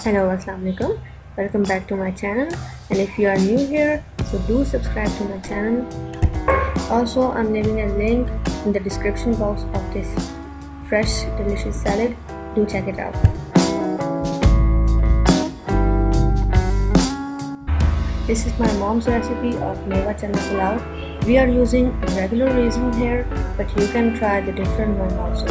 Hello, Assalamualaikum. Welcome back to my channel, and if you are new here, so do subscribe to my channel. Also, I'm leaving a link in the description box of this fresh delicious salad. Do check it out. This is my mom's recipe of Maiwa Channa pulao. We are using regular raisin here, but you can try the different one also.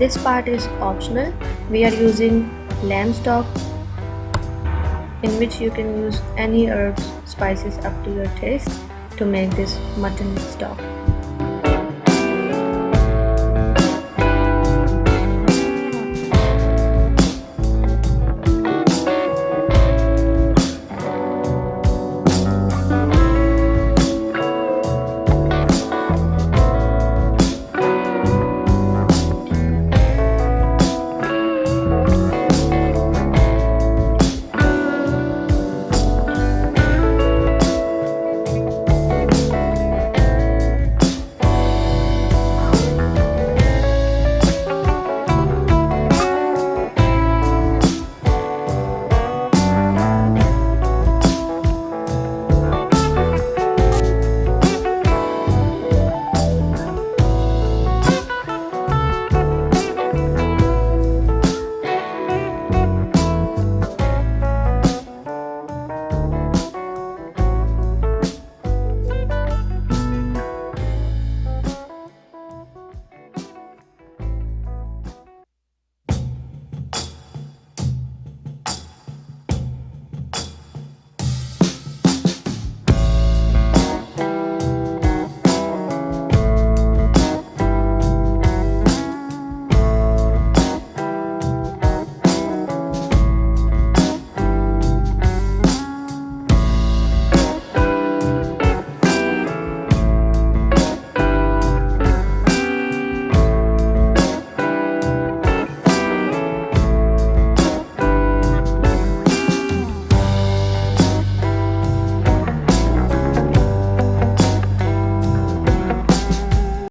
This part is optional. We are using lamb stock, in which you can use any herbs, spices up to your taste to make this mutton stock.